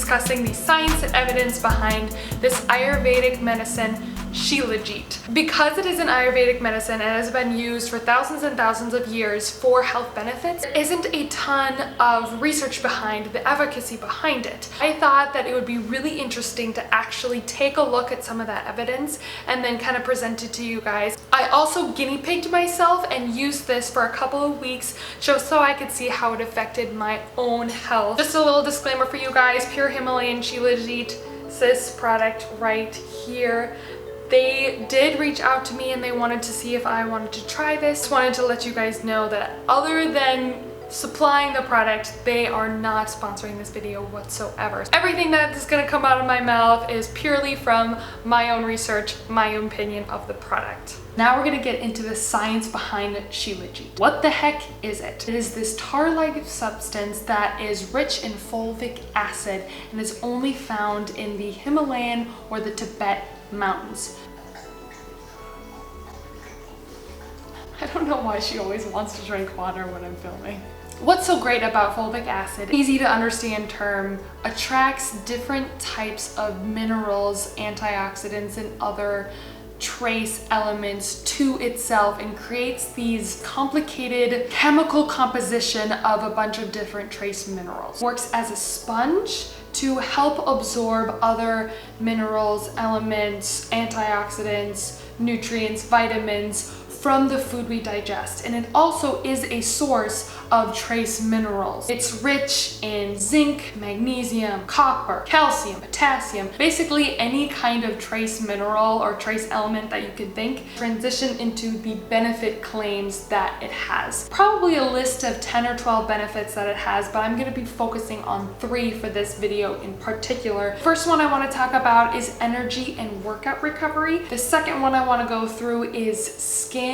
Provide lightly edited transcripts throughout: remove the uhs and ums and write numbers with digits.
discussing the science and evidence behind this Ayurvedic medicine, Shilajit. Because it is an Ayurvedic medicine and has been used for thousands and thousands of years for health benefits, there isn't a ton of research behind the efficacy behind it. I thought that it would be really interesting to actually take a look at some of that evidence and then kind of present it to you guys. I also guinea pigged myself and used this for a couple of weeks just so I could see how it affected my own health. Just a little disclaimer for you guys, Pure Himalayan Shilajit, this product right here. They did reach out to me and they wanted to see if I wanted to try this. Just wanted to let you guys know that other than supplying the product, they are not sponsoring this video whatsoever. Everything that is going to come out of my mouth is purely from my own research, my own opinion of the product. Now we're going to get into the science behind Shilajit. What the heck is it? It is this tar-like substance that is rich in fulvic acid and is only found in the Himalayan or the Tibet mountains. I don't know why she always wants to drink water when I'm filming. What's so great about fulvic acid, easy to understand term, attracts different types of minerals, antioxidants, and other trace elements to itself and creates these complicated chemical composition of a bunch of different trace minerals. Works as a sponge to help absorb other minerals, elements, antioxidants, nutrients, vitamins from the food we digest, and it also is a source of trace minerals. It's rich in zinc, magnesium, copper, calcium, potassium, basically any kind of trace mineral or trace element that you can think. Transition into the benefit claims that it has. Probably a list of 10 or 12 benefits that it has, but I'm going to be focusing on 3 for this video in particular. First one I want to talk about is energy and workout recovery. The second one I want to go through is skin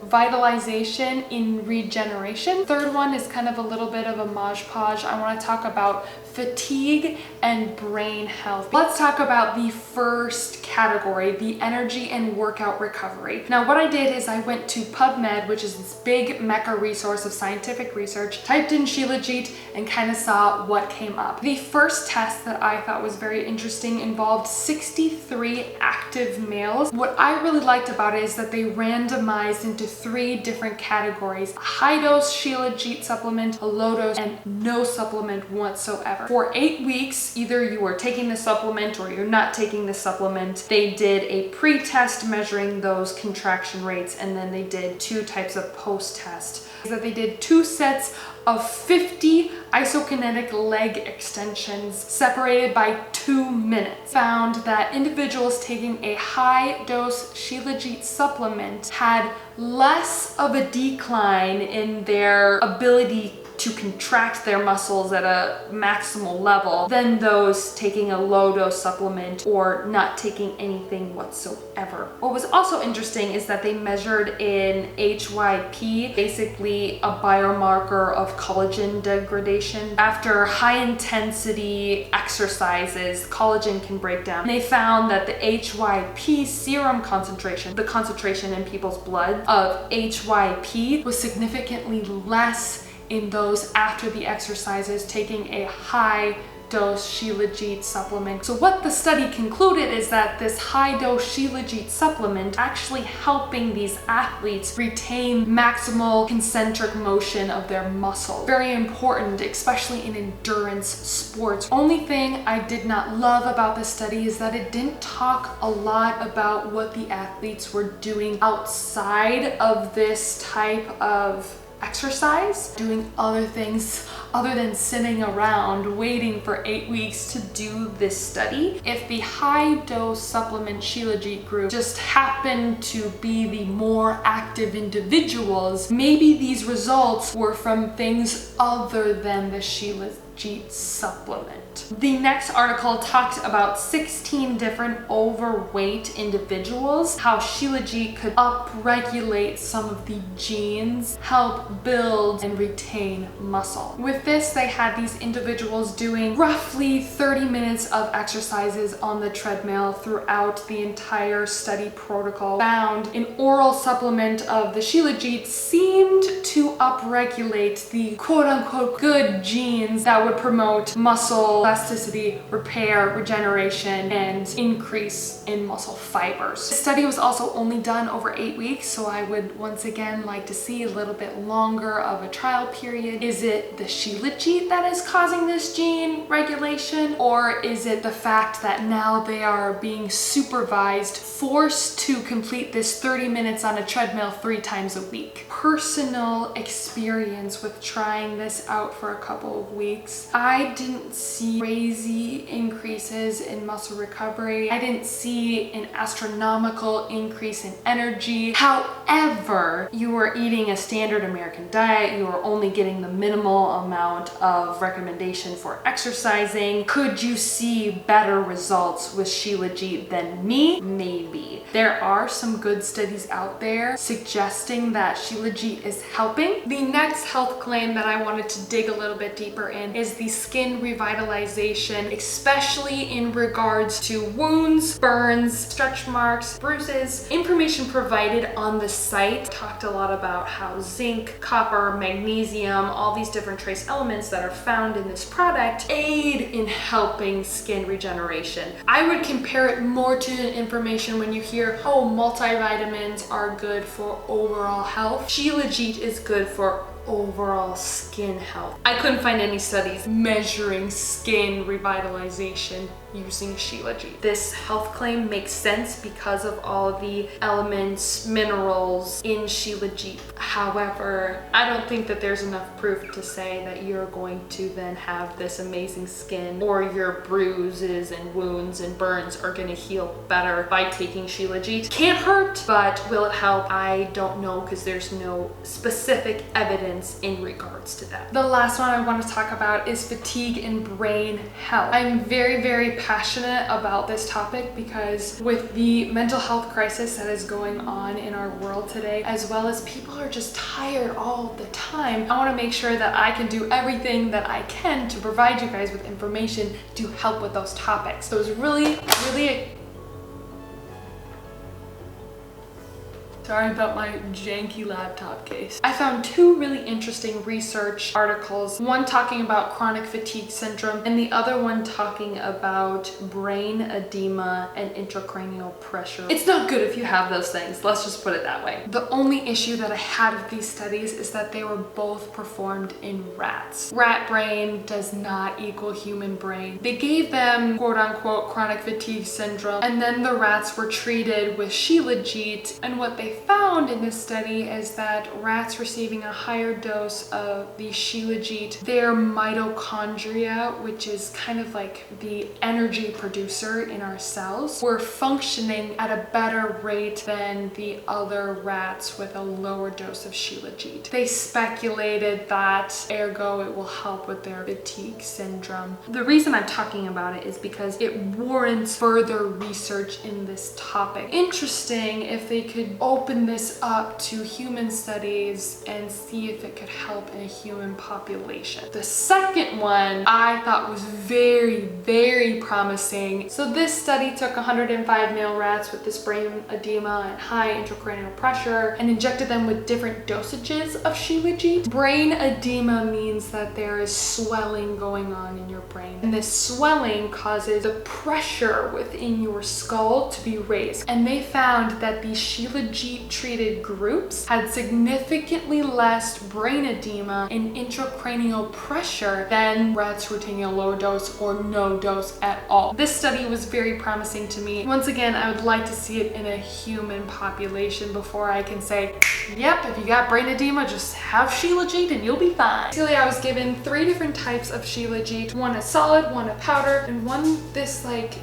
vitalization in regeneration. Third one is kind of a little bit of a modge podge. I want to talk about fatigue and brain health. Let's talk about the first category, the energy and workout recovery. Now what I did is I went to PubMed, which is this big mecca resource of scientific research, typed in Shilajit and kind of saw what came up. The first test that I thought was very interesting involved 63 active males. What I really liked about it is that they randomized into 3 different categories: a high dose Shilajit supplement, a low dose, and no supplement whatsoever. For 8 weeks, either you are taking the supplement or you're not taking the supplement. They did a pre-test measuring those contraction rates, and then they did 2 types of post-test. That they did 2 sets of 50 isokinetic leg extensions separated by 2 minutes. Found that individuals taking a high dose Shilajit supplement had less of a decline in their ability to contract their muscles at a maximal level than those taking a low dose supplement or not taking anything whatsoever. What was also interesting is that they measured in HYP, basically a biomarker of collagen degradation. After high intensity exercises, collagen can break down. They found that the HYP serum concentration, the concentration in people's blood of HYP, was significantly less in those after the exercises taking a high dose Shilajit supplement. So what the study concluded is that this high dose Shilajit supplement actually helping these athletes retain maximal concentric motion of their muscle. Very important, especially in endurance sports. Only thing I did not love about this study is that it didn't talk a lot about what the athletes were doing outside of this type of exercise, doing other things other than sitting around waiting for 8 weeks to do this study. If the high dose supplement Shilajit group just happened to be the more active individuals, maybe these results were from things other than the Shilajit supplement. The next article talked about 16 different overweight individuals, how Shilajit could upregulate some of the genes, help build and retain muscle. With this, they had these individuals doing roughly 30 minutes of exercises on the treadmill throughout the entire study protocol. Found an oral supplement of the Shilajit seemed to upregulate the quote-unquote good genes that that would promote muscle elasticity, repair, regeneration, and increase in muscle fibers. The study was also only done over 8 weeks, so I would once again like to see a little bit longer of a trial period. Is it the Shilajit that is causing this gene regulation, or is it the fact that now they are being supervised, forced to complete this 30 minutes on a treadmill 3 times a week? Personal experience with trying this out for a couple of weeks, I didn't see crazy increases in muscle recovery. I didn't see an astronomical increase in energy. However, you were eating a standard American diet, you were only getting the minimal amount of recommendation for exercising. Could you see better results with Shilajit than me? Maybe. There are some good studies out there suggesting that Shilajit is helping. The next health claim that I wanted to dig a little bit deeper in is the skin revitalization, especially in regards to wounds, burns, stretch marks, bruises. Information provided on the site talked a lot about how zinc, copper, magnesium, all these different trace elements that are found in this product aid in helping skin regeneration. I would compare it more to the information when you hear, oh, multivitamins are good for overall health. Shilajit is good for overall skin health. I couldn't find any studies measuring skin revitalization using Shilajit. This health claim makes sense because of all the elements, minerals in Shilajit. However, I don't think that there's enough proof to say that you're going to then have this amazing skin, or your bruises and wounds and burns are going to heal better by taking Shilajit. Can't hurt, but will it help? I don't know, because there's no specific evidence in regards to that. The last one I want to talk about is fatigue and brain health. I'm very passionate about this topic because with the mental health crisis that is going on in our world today, as well as people are just tired all the time, I want to make sure that I can do everything that I can to provide you guys with information to help with those topics. So it's really sorry about my janky laptop case. I found 2 really interesting research articles, one talking about chronic fatigue syndrome and the other one talking about brain edema and intracranial pressure. It's not good if you have those things, let's just put it that way. The only issue that I had with these studies is that they were both performed in rats. Rat brain does not equal human brain. They gave them quote unquote chronic fatigue syndrome, and then the rats were treated with Shilajit, and what they found in this study is that rats receiving a higher dose of the Shilajit, their mitochondria, which is kind of like the energy producer in our cells, were functioning at a better rate than the other rats with a lower dose of Shilajit. They speculated that ergo it will help with their fatigue syndrome. The reason I'm talking about it is because it warrants further research in this topic. Interesting if they could open this up to human studies and see if it could help in a human population. The second one I thought was very promising. So this study took 105 male rats with this brain edema and high intracranial pressure and injected them with different dosages of Shilajit. Brain edema means that there is swelling going on in your brain, and this swelling causes the pressure within your skull to be raised, and they found that the Shilajit treated groups had significantly less brain edema and intracranial pressure than rats who were taking a lower dose or no dose at all. This study was very promising to me. Once again, I would like to see it in a human population before I can say, yep, if you got brain edema, just have Shilajit and you'll be fine. Basically, I was given 3 different types of Shilajit, one a solid, one a powder, and one this like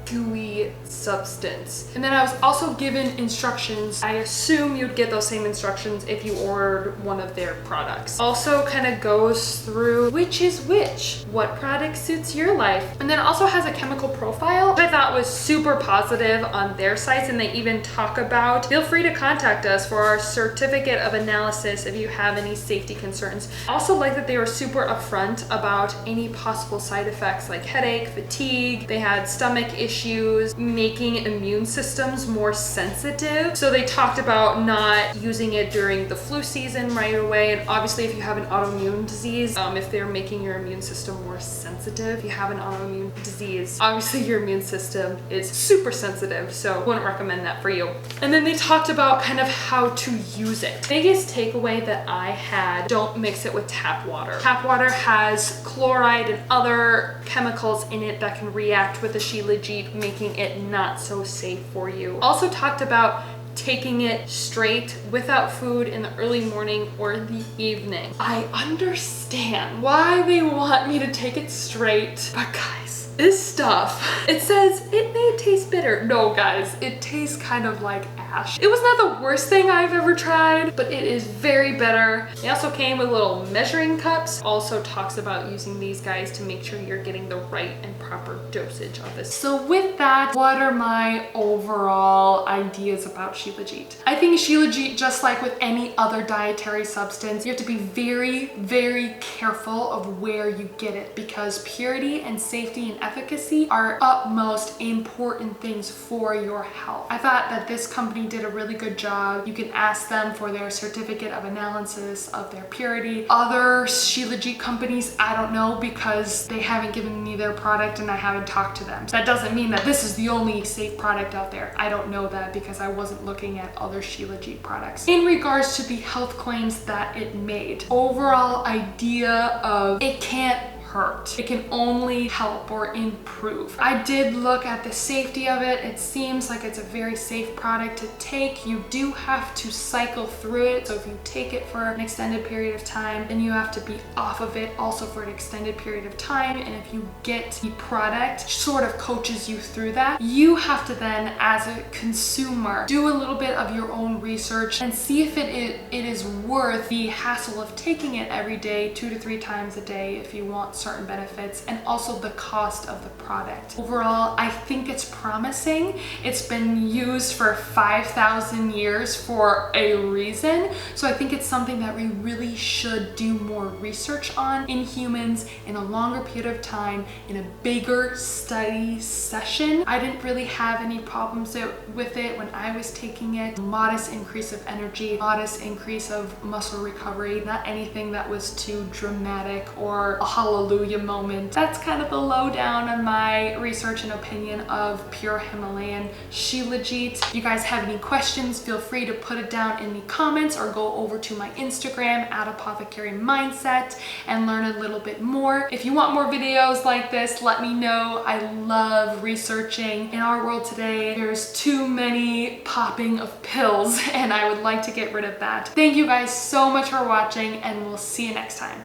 gooey substance. And then I was also given instructions. I assume you'd get those same instructions if you ordered one of their products. Also kind of goes through which is which, what product suits your life, and then also has a chemical profile, which I thought was super positive on their sites. And they even talk about, feel free to contact us for our certificate of analysis if you have any safety concerns. I also like that they were super upfront about any possible side effects like headache, fatigue. They had stomach issues, issues making immune systems more sensitive. So they talked about not using it during the flu season right away. And obviously if you have an autoimmune disease, if they're making your immune system more sensitive, if you have an autoimmune disease, obviously your immune system is super sensitive. So wouldn't recommend that for you. And then they talked about kind of how to use it. Biggest takeaway that I had, don't mix it with tap water. Tap water has chloride and other chemicals in it that can react with the Shilajit, making it not so safe for you. Also talked about taking it straight without food in the early morning or the evening. I understand why they want me to take it straight, but guys, this stuff, it says it may taste bitter. No guys, it tastes kind of like ash. It was not the worst thing I've ever tried, but it is very bitter. They also came with little measuring cups. Also talks about using these guys to make sure you're getting the right and proper dosage of this. So with that, what are my overall ideas about Shilajit? I think Shilajit, just like with any other dietary substance, you have to be very, very careful of where you get it, because purity and safety and efficacy are utmost important things for your health. I thought that this company did a really good job. You can ask them for their certificate of analysis of their purity. Other Shilajit companies, I don't know, because they haven't given me their product and I haven't talked to them. That doesn't mean that this is the only safe product out there. I don't know that because I wasn't looking at other Shilajit products. In regards to the health claims that it made, overall idea of it can't hurt. It can only help or improve. I did look at the safety of it. It seems like it's a very safe product to take. You do have to cycle through it. So if you take it for an extended period of time, then you have to be off of it also for an extended period of time. And if you get the product, sort of coaches you through that. You have to then, as a consumer, do a little bit of your own research and see if it is worth the hassle of taking it every day, 2 to 3 times a day if you want certain benefits, and also the cost of the product. Overall, I think it's promising. It's been used for 5,000 years for a reason. So I think it's something that we really should do more research on in humans in a longer period of time, in a bigger study session. I didn't really have any problems with it when I was taking it. Modest increase of energy, modest increase of muscle recovery, not anything that was too dramatic or a hallelujah moment. That's kind of the lowdown on my research and opinion of pure Himalayan Shilajit. If you guys have any questions, feel free to put it down in the comments or go over to my Instagram at Apothecary Mindset and learn a little bit more. If you want more videos like this, let me know. I love researching. In our world today, there's too many popping of pills and I would like to get rid of that. Thank you guys so much for watching and we'll see you next time.